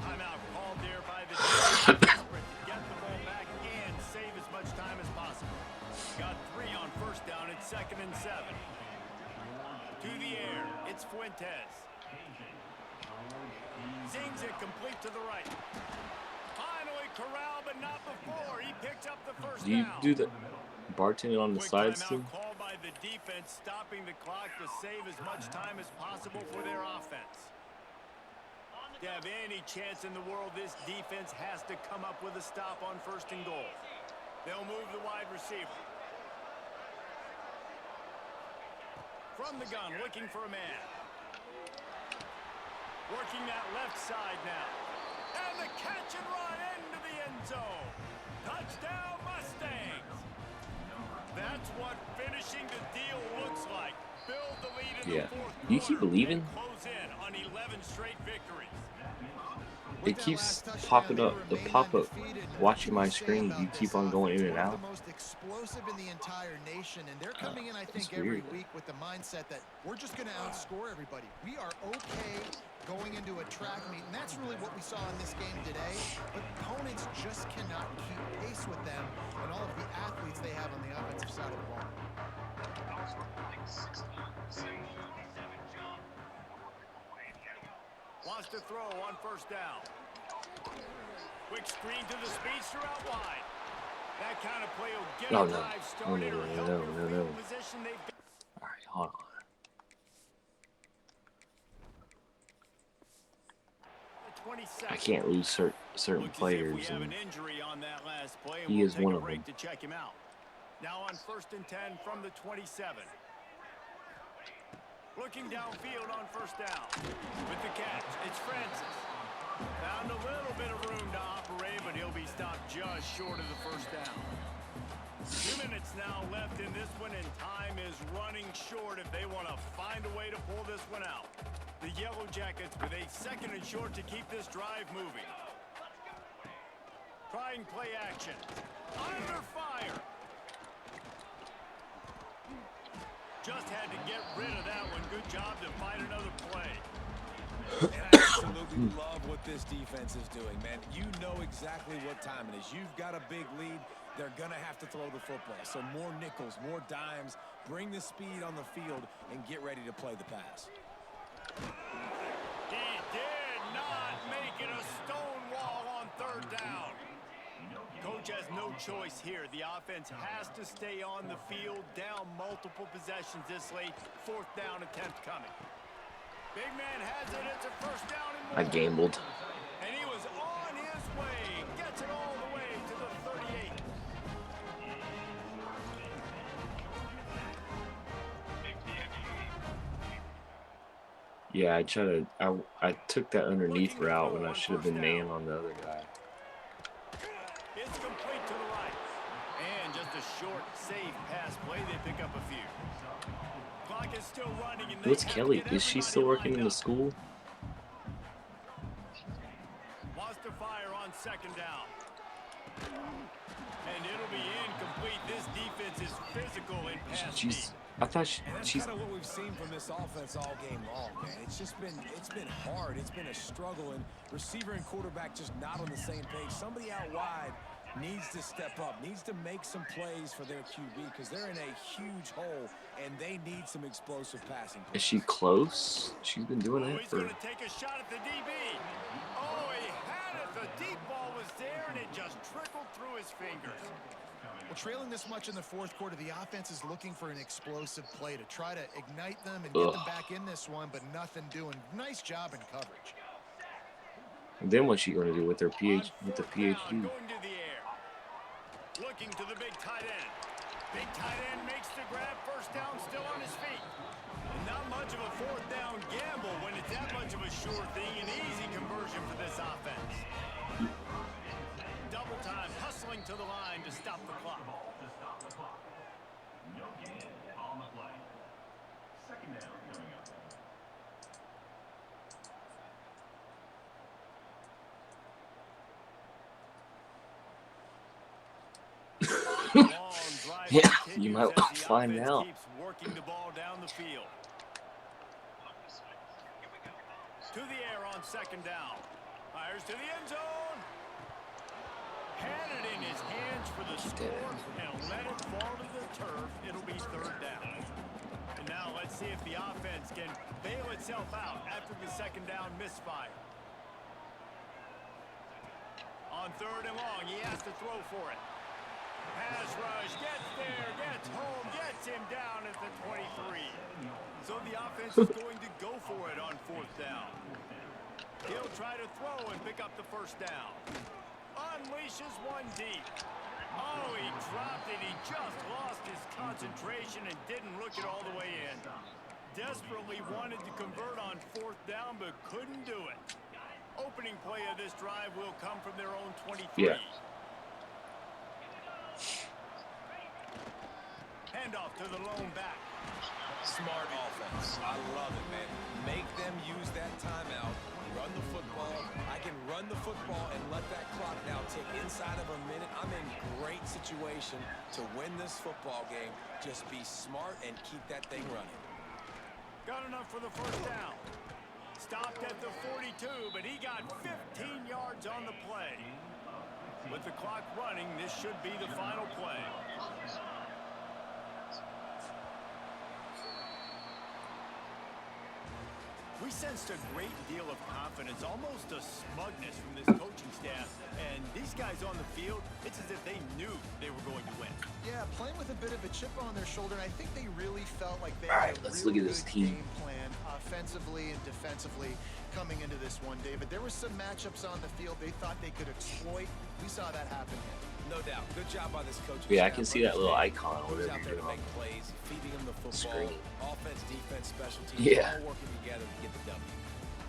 Timeout called there by the defense, desperate to get the ball back and save as much time as possible. Got 3 on 1st down at 2nd and 7. To the air, it's Fuentes. Zings it complete to the right. Finally corralled, but not before. He picks up the first Do you down. do the bartending on the Quick sides timeout too? called by the defense, stopping the clock to save as much time as possible for their offense. To have any chance in the world, this defense has to come up with a stop on 1st and goal. They'll move the wide receiver. From the gun, looking for a man. Working that left side now. And the catch and run into the end zone. Touchdown, Mustangs. That's what finishing the deal looks like. Build the lead in the fourth quarter. You keep believing? And close in on 11 straight victories. It keeps popping up, the pop-up, watching my screen, you keep on going in and out. The most explosive in the entire nation, and they're coming in, I think, That's every weird. week with the mindset that we're just going to outscore everybody. We are okay going into a track meet, and that's really what we saw in this game today. But opponents just cannot keep pace with them and all of the athletes they have on the offensive side of the ball. Wants to throw on 1st down. Quick screen to the speedster out wide. That kind of play will get a drive started or help your field position. All right, hold on. I can't lose certain players, and he is one of them. To check him out. Now on 1st and 10 from the 27. Looking downfield on 1st down. With the catch, it's Francis. Found a little bit of room to operate, but he'll be stopped just short of the 1st down. 2 minutes now left in this one, and time is running short if they want to find a way to pull this one out. The Yellow Jackets with a 2nd and short to keep this drive moving. Trying play action. Under fire. Just had to get rid of that one. Good job to find another play. And I absolutely love what this defense is doing, man. You know exactly what time it is. You've got a big lead. They're going to have to throw the football. So more nickels, more dimes. Bring the speed on the field and get ready to play the pass. He did not make it a stone wall on 3rd down. Coach has no choice here. The offense has to stay on the field, down multiple possessions this late. 4th down attempt coming. Big man has it. It's a 1st down and more. I gambled. And he was on his way. Gets it all the way to the 38. Yeah, I took that underneath route when I should have been man on the other guy. It's complete to the right. And just a short, safe pass play. They pick up a few. Clock is still running. And What's Kelly? Is she still working in the school? Wants to fire on 2nd down. And it'll be incomplete. This defense is physical in pass speed. I thought And that's kind of what we've seen from this offense all game long, man. It's been hard. It's been a struggle, and receiver and quarterback just not on the same page. Somebody out wide needs to step up, needs to make some plays for their QB because they're in a huge hole, and they need some explosive passing plays. Is she close? She's been doing that He's for... going to take a shot at the DB. Oh, he had it. The deep ball was there, and it just trickled through his fingers. Well, trailing this much in the 4th quarter, the offense is looking for an explosive play to try to ignite them and get them back in this one, but nothing doing. Nice job in coverage. And then what's she going to do with her PhD? With the PhD? Going to the air. Looking to the big tight end. Big tight end makes the grab. 1st down, still on his feet. And not much of a 4th down gamble when it's that much of a sure thing. An easy conversion for this offense. Double time, hustling to the line to stop the clock. No gain on the play. 2nd down coming up. Yeah, you might find out. Keeps working the ball down the field. To the air on 2nd down. Fires to the end zone. Had it in his hands for the score and let it fall to the turf. It'll be 3rd down. And now let's Let's see if the offense can bail itself out after the second down misfire. On third and long, he has to throw for it. Pass rush, gets there, gets home, gets him down at the 23. So the offense is going to go for it on fourth down. He'll try to throw and pick up the first down. Unleashes one deep. Oh, he dropped it. He just lost his concentration and didn't look it all the way in. Desperately wanted to convert on fourth down, but couldn't do it. Opening play of this drive will come from their own 23. Yeah. Handoff to the lone back. Smart offense. I love it, man. Make them use that timeout. Run the football. I can run the football and let that clock now tick inside of a minute. I'm in great situation to win this football game. Just be smart and keep that thing running. Got enough for the first down. Stopped at the 42, but he got 15 yards on the play. With the clock running, this should be the final play. We sensed a great deal of confidence, almost a smugness from this coaching staff. And these guys on the field, it's as if they knew they were going to win. Yeah, playing with a bit of a chip on their shoulder, and I think they really felt like they All had right, a let's really look at this good team. game plan offensively and defensively coming into this one, David. There were some matchups on the field they thought they could exploit. We saw that happen here. No doubt. Good job by this coaching Yeah, I staff. can see that little icon or Who's whatever out there you're to doing. make plays, feeding them the football, Screen. offense, defense, special teams, Yeah. all working together to get the W.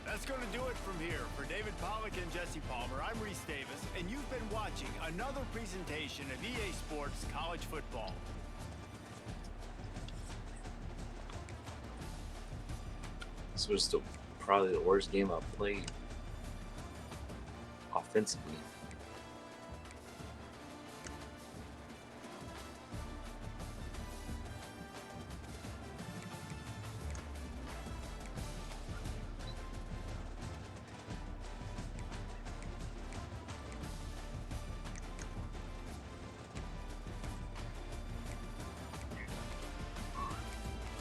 That's going to do it from here. For David Pollack and Jesse Palmer, I'm Reese Davis, and you've been watching another presentation of EA Sports College Football. This was still probably the worst game I've played offensively.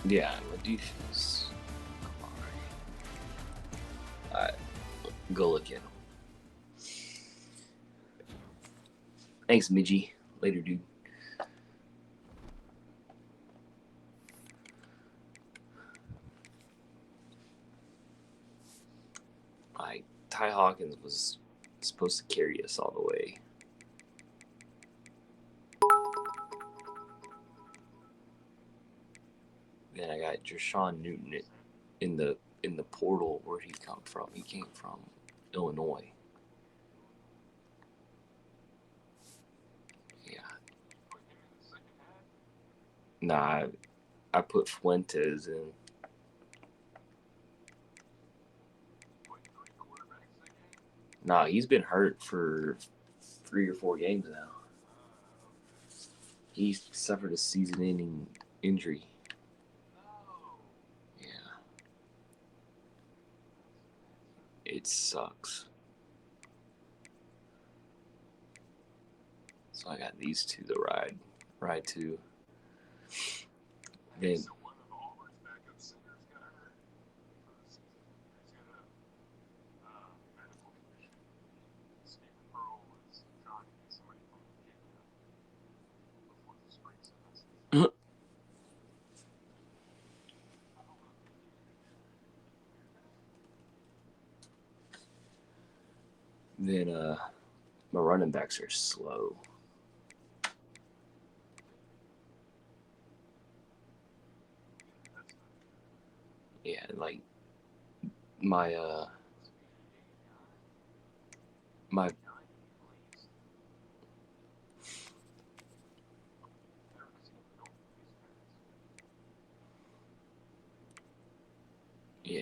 Yeah, my defense. Alright, go look at him. Thanks, Midgie. Later, dude. Like, Ty Hawkins was supposed to carry us all the way. Then I got Jershawn Newton in the portal. Where'd he come from? He came from Illinois. Yeah. Nah, I put Fuentes in. Nah, he's been hurt for 3 or 4 games now. He suffered a season-ending injury. Yeah. It sucks. So I got these two to ride to. Then my running backs are slow. Yeah, like my yeah.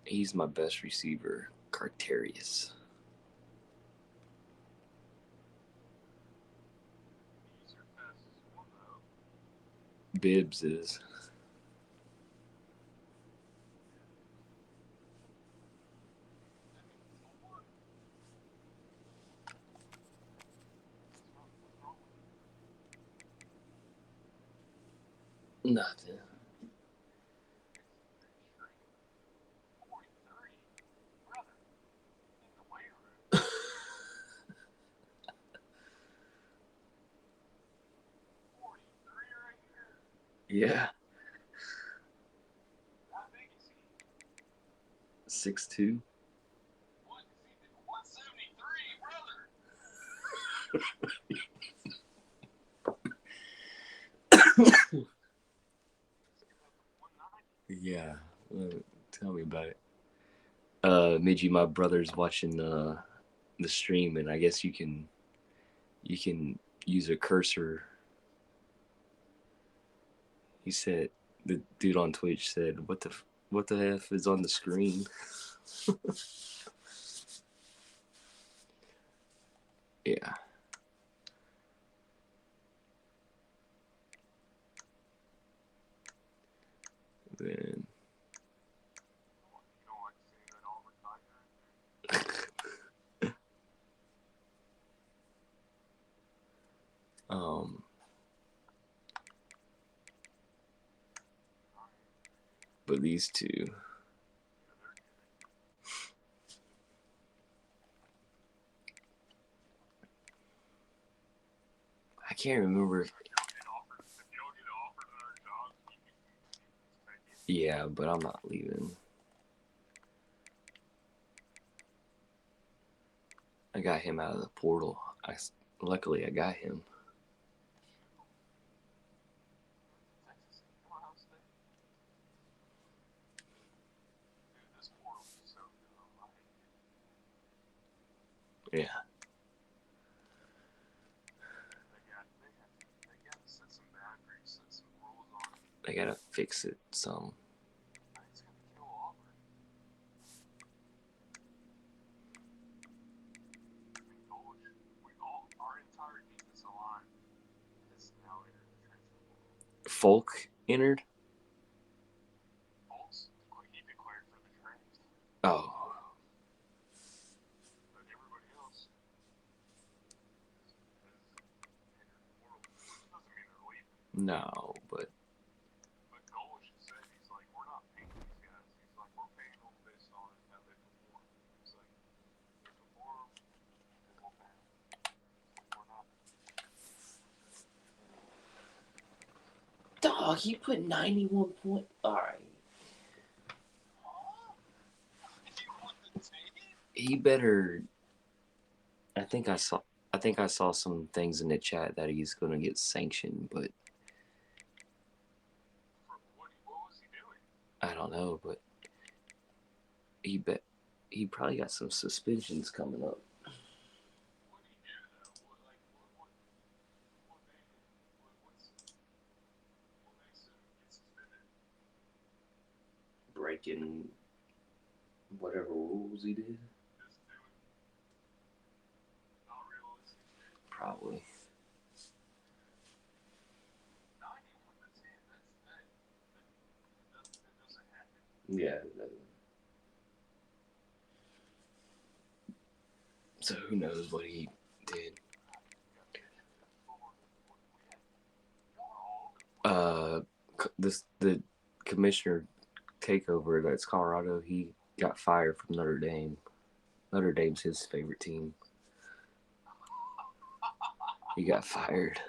He's my best receiver, Carterius. Bibbs is. Nothing. Yeah. 6'2". Yeah. Tell me about it. Midgie, my brother's watching the stream, and I guess you can use a cursor. He said the dude on Twitch said, "What the f is on the screen?" Yeah. Then but these two, I can't remember. Yeah, but I'm not leaving. I got him out of the portal. Luckily I got him. Yeah. I gotta fix it some. Folk entered? Oh. No, but dog, he put 91 points. All right. He better. I think I saw some things in the chat that he's gonna get sanctioned, but I don't know. But he probably got some suspensions coming up. Breaking whatever rules he did. Probably. Yeah. So who knows what he did? The commissioner takeover that's Colorado. He got fired from Notre Dame. Notre Dame's his favorite team. He got fired.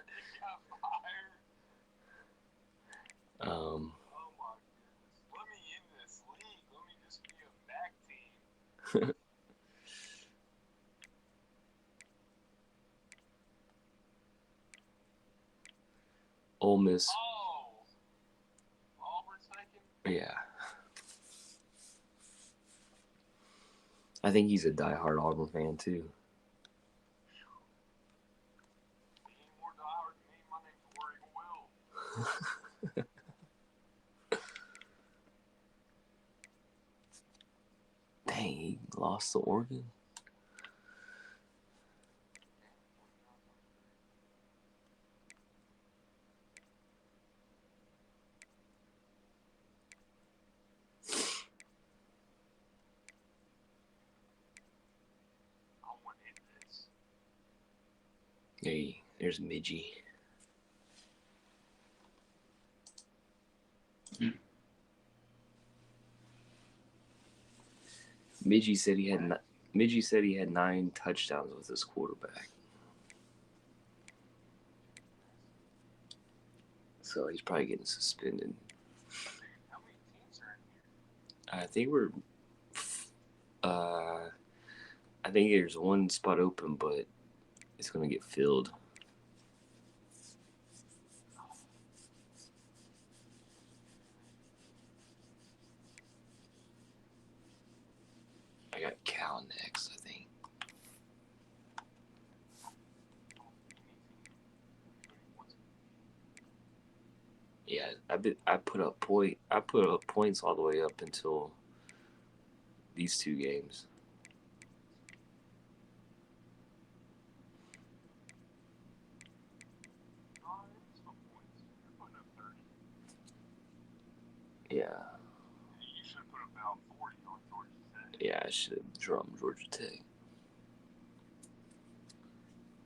Ole Miss. Yeah. I think he's a diehard Auburn fan too. Dang, he lost to Oregon. Hey, there's Midgie. Midgie said he had 9 touchdowns with his quarterback. So he's probably getting suspended. I think we're. I think there's one spot open, but it's gonna get filled. I got Cal next, I think. Yeah, I put up points all the way up until these 2 games. Yeah. You should have put about 40 on Georgia Tech. Yeah, I should have drummed Georgia Tech.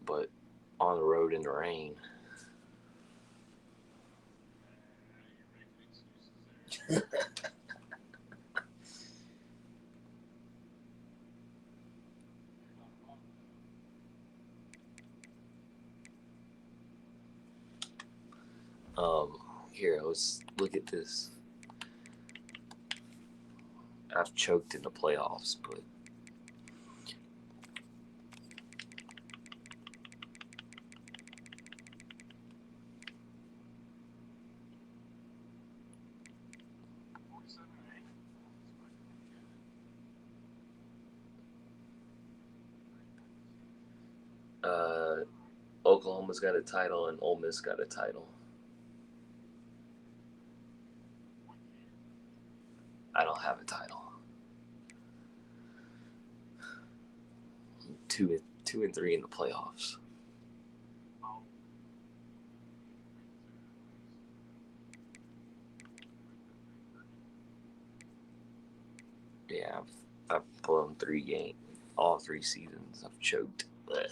But on the road in the rain. Here, let's look at this. I've choked in the playoffs, but Oklahoma's got a title and Ole Miss got a title. I don't have a title. 2 and 3 in the playoffs. Yeah, I've blown 3 games. All 3 seasons I've choked. Blech.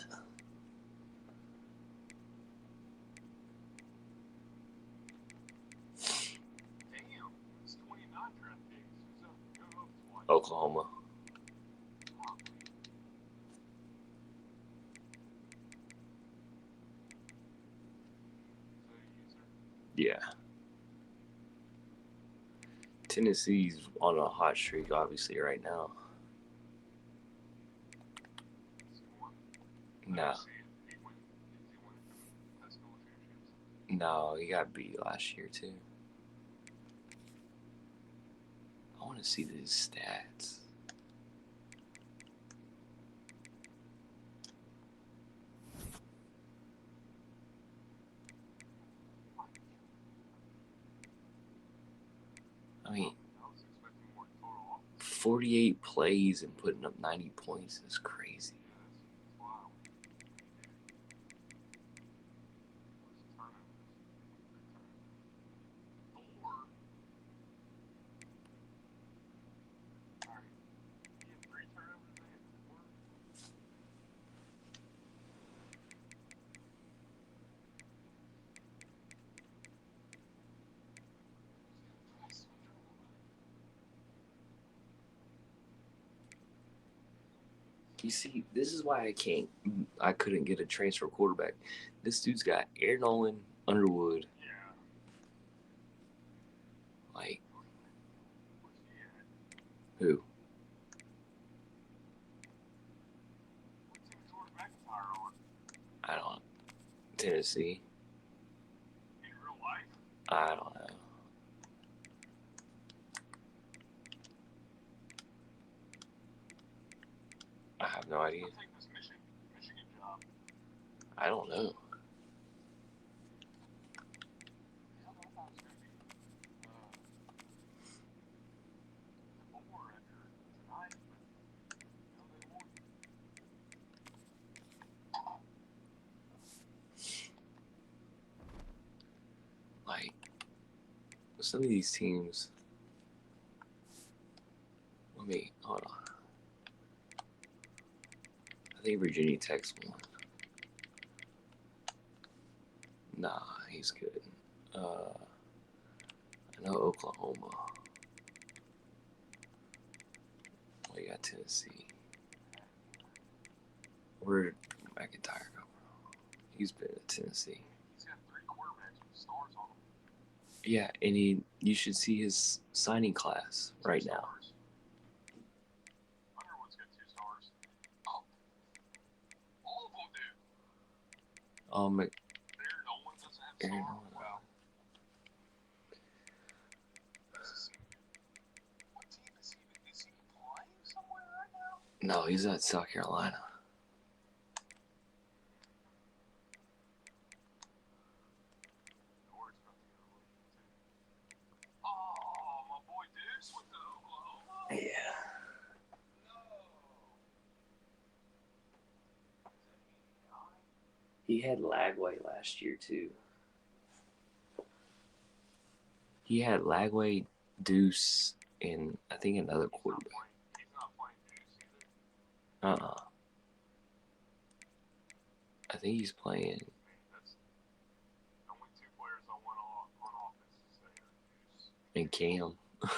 Oklahoma. Yeah. Tennessee's on a hot streak, obviously, right now. No, he got beat last year, too. I want to see these stats. I mean, 48 plays and putting up 90 points is crazy. You see, this is why I couldn't get a transfer quarterback. This dude's got Air Nolan, Underwood. Like, who? I don't know. Tennessee. In real life? I don't know. I have no idea. Take this Michigan job. I don't know. Like, some of these teams. Hold on. I think Virginia Tech's won. Nah, he's good. I know Oklahoma. We got at Tennessee. Where did McIntyre go? He's been at Tennessee. He's got 3 quarterbacks with stars on them. Yeah, and you should see his signing class right now. Underwood's got 2 stars. Oh. All of them do. Aaron Nolan doesn't have stars. Nolan. Wow. What team is he? Is he playing somewhere right now? No, he's at South Carolina. Oh, my boy Deuce went to Oklahoma. Yeah. He had Lagway last year too. He had Lagway, Deuce, and I think another quarterback. He's not playing Deuce either. I think he's playing. That's the only 2 players I want on offense to stay are Deuce. And Cam. We're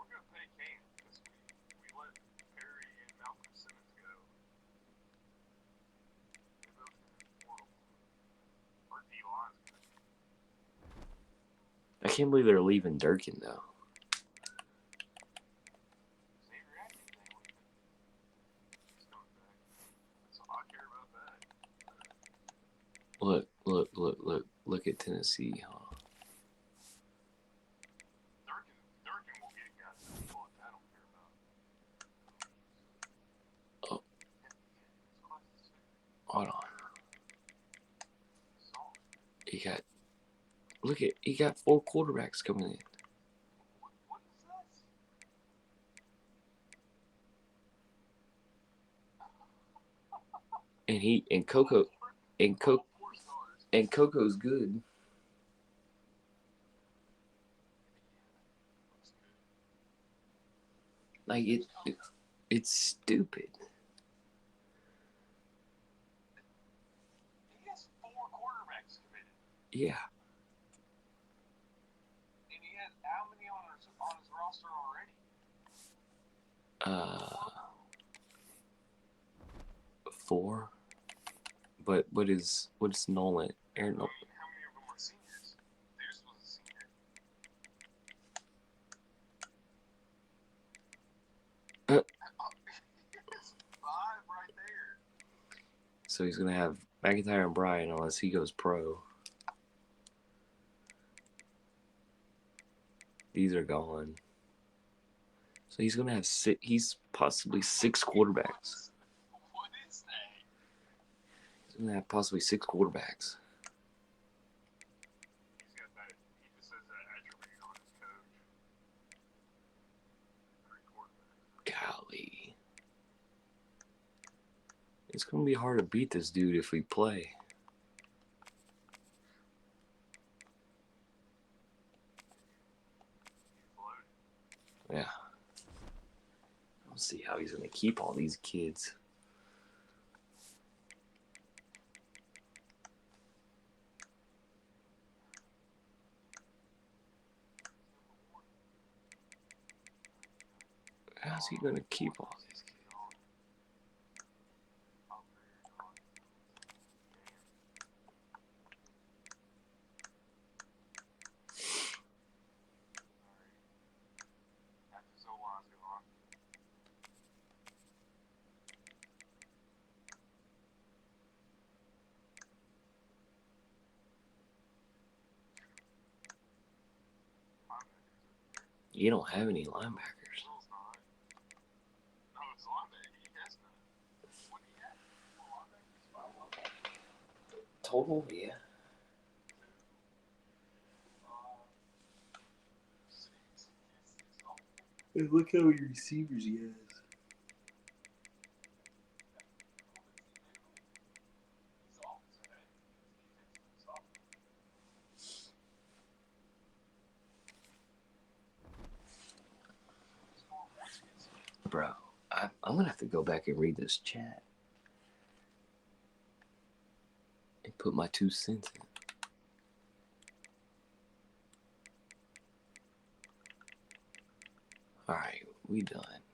going to pay Cam because we let Perry and Malcolm Simmons go. They both are horrible. Our D-line's good. I can't believe they're leaving Durkin though. Xavier Atkins ain't leaving. He's coming back. That's all I care about that. Look at Tennessee, huh? Durkin will get guys that people like I don't care about. Oh. Hold on. He got 4 quarterbacks coming in. What is this? And Coco's good. Like it's stupid. He has 4 quarterbacks committed. Yeah. And he has how many on his roster already? 4. But what is Nolan? Aaron Nolan. How many of them are seniors? Deuce was a senior. It's 5 right there. So he's gonna have McIntyre and Bryan unless he goes pro. These are gone. So he's gonna have he's possibly 6 quarterbacks. What is that? He's gonna have possibly 6 quarterbacks. He's got that. He just says that attribute on his coach. 3 quarterbacks. Golly. It's gonna be hard to beat this dude if we play. Yeah. I'll see how he's gonna keep all these kids. How's he gonna keep all these kids? You don't have any linebackers. Total, yeah. Hey, look how many receivers he has. Bro, I'm gonna have to go back and read this chat and put my 2 cents in. Alright, we done.